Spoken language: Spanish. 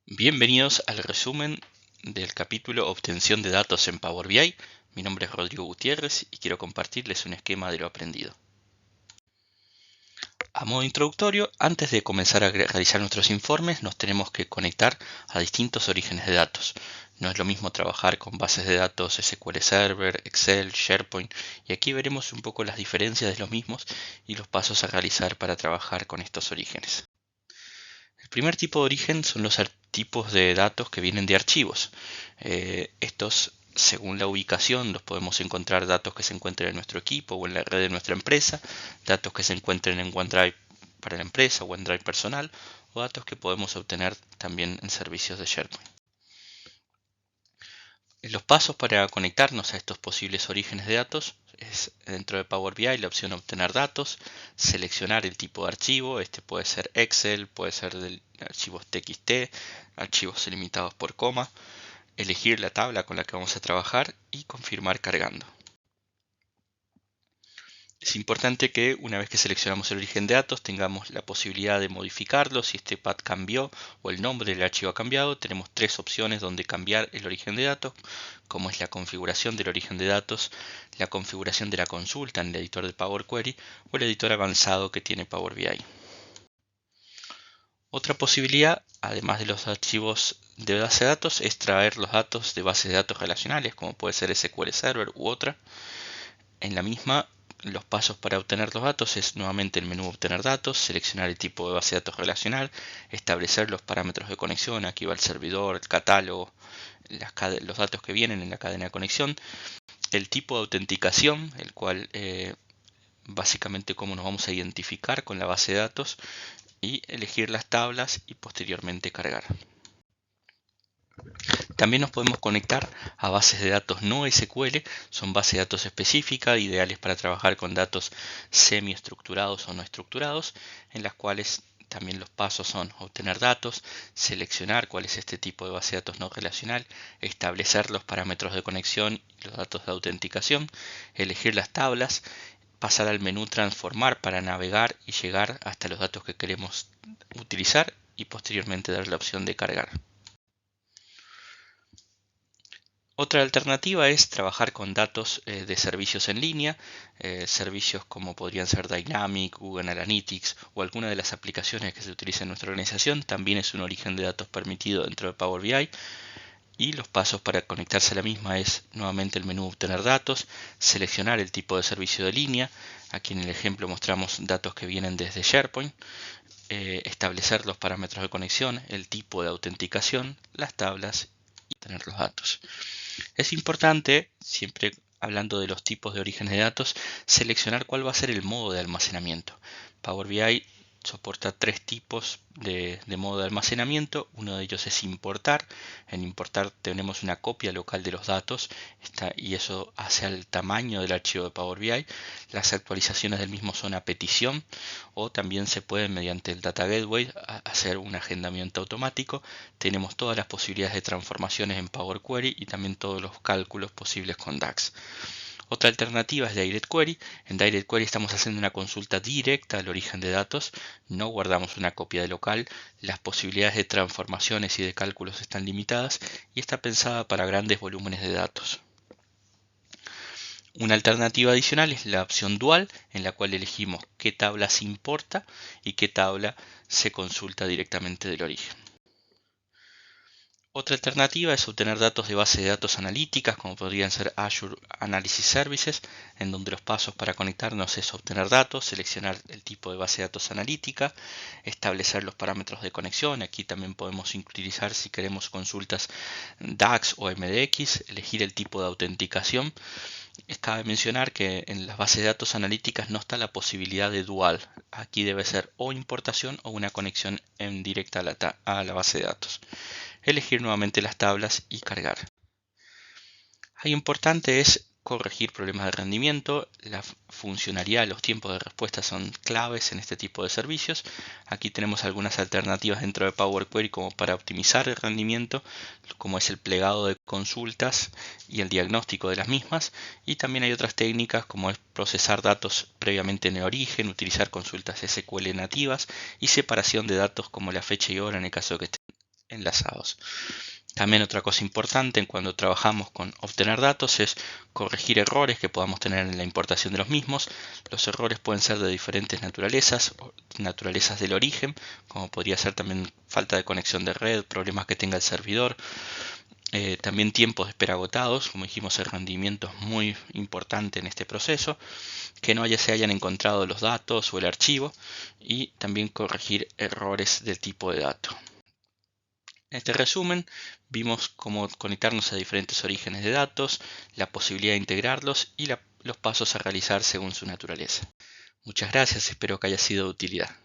Bienvenidos al resumen del capítulo Obtención de datos en Power BI. Mi nombre es Rodrigo Gutiérrez y quiero compartirles un esquema de lo aprendido. A modo introductorio, antes de comenzar a realizar nuestros informes, nos tenemos que conectar a distintos orígenes de datos. No es lo mismo trabajar con bases de datos SQL Server, Excel, SharePoint, y aquí veremos un poco las diferencias de los mismos y los pasos a realizar para trabajar con estos orígenes. El primer tipo de origen son los tipos de datos que vienen de archivos. Estos, según la ubicación, los podemos encontrar datos que se encuentren en nuestro equipo o en la red de nuestra empresa, datos que se encuentren en OneDrive para la empresa o OneDrive personal, o datos que podemos obtener también en servicios de SharePoint. Los pasos para conectarnos a estos posibles orígenes de datos es dentro de Power BI la opción obtener datos, seleccionar el tipo de archivo, este puede ser Excel, puede ser de archivos TXT, archivos delimitados por coma, elegir la tabla con la que vamos a trabajar y confirmar cargando. Es importante que una vez que seleccionamos el origen de datos tengamos la posibilidad de modificarlo. Si este path cambió o el nombre del archivo ha cambiado, tenemos tres opciones donde cambiar el origen de datos, como es la configuración del origen de datos, la configuración de la consulta en el editor de Power Query o el editor avanzado que tiene Power BI. Otra posibilidad, además de los archivos de base de datos, es traer los datos de bases de datos relacionales, como puede ser SQL Server u otra. En la misma, los pasos para obtener los datos es nuevamente el menú obtener datos, seleccionar el tipo de base de datos relacional, establecer los parámetros de conexión, aquí va el servidor, el catálogo, los datos que vienen en la cadena de conexión, el tipo de autenticación, el cual básicamente cómo nos vamos a identificar con la base de datos, y elegir las tablas y posteriormente cargar. También nos podemos conectar a bases de datos no SQL, son bases de datos específicas, ideales para trabajar con datos semi-estructurados o no estructurados, en las cuales también los pasos son obtener datos, seleccionar cuál es este tipo de base de datos no relacional, establecer los parámetros de conexión y los datos de autenticación, elegir las tablas, pasar al menú transformar para navegar y llegar hasta los datos que queremos utilizar y posteriormente dar la opción de cargar. Otra alternativa es trabajar con datos de servicios en línea, servicios como podrían ser Dynamic, Google Analytics o alguna de las aplicaciones que se utilizan en nuestra organización. También es un origen de datos permitido dentro de Power BI. Y los pasos para conectarse a la misma es nuevamente el menú obtener datos, seleccionar el tipo de servicio de línea. Aquí en el ejemplo mostramos datos que vienen desde SharePoint. Establecer los parámetros de conexión, el tipo de autenticación, las tablas y tener los datos. Es importante, siempre hablando de los tipos de orígenes de datos, seleccionar cuál va a ser el modo de almacenamiento. Power BI soporta tres tipos de modo de almacenamiento. Uno de ellos es importar. En importar tenemos una copia local de los datos y eso hace al tamaño del archivo de Power BI. Las actualizaciones del mismo son a petición o también se puede mediante el Data Gateway hacer un agendamiento automático. Tenemos todas las posibilidades de transformaciones en Power Query y también todos los cálculos posibles con DAX. Otra alternativa es Direct Query. En Direct Query estamos haciendo una consulta directa al origen de datos, no guardamos una copia de local, las posibilidades de transformaciones y de cálculos están limitadas y está pensada para grandes volúmenes de datos. Una alternativa adicional es la opción dual, en la cual elegimos qué tabla se importa y qué tabla se consulta directamente del origen. Otra alternativa es obtener datos de base de datos analíticas, como podrían ser Azure Analysis Services, en donde los pasos para conectarnos es obtener datos, seleccionar el tipo de base de datos analítica, establecer los parámetros de conexión. Aquí también podemos utilizar, si queremos consultas DAX o MDX, elegir el tipo de autenticación. Cabe mencionar que en las bases de datos analíticas no está la posibilidad de dual. Aquí debe ser o importación o una conexión en directa a la base de datos. Elegir nuevamente las tablas y cargar. Algo importante es corregir problemas de rendimiento. La funcionalidad, los tiempos de respuesta son claves en este tipo de servicios. Aquí tenemos algunas alternativas dentro de Power Query como para optimizar el rendimiento, como es el plegado de consultas y el diagnóstico de las mismas. Y también hay otras técnicas como es procesar datos previamente en el origen, utilizar consultas SQL nativas y separación de datos como la fecha y hora en el caso de que estén enlazados. También otra cosa importante cuando trabajamos con obtener datos es corregir errores que podamos tener en la importación de los mismos. Los errores pueden ser de diferentes naturalezas, naturalezas del origen, como podría ser también falta de conexión de red, problemas que tenga el servidor. También tiempos de espera agotados, como dijimos, el rendimiento es muy importante en este proceso, que no se hayan encontrado los datos o el archivo, y también corregir errores del tipo de dato. En este resumen vimos cómo conectarnos a diferentes orígenes de datos, la posibilidad de integrarlos y los pasos a realizar según su naturaleza. Muchas gracias, espero que haya sido de utilidad.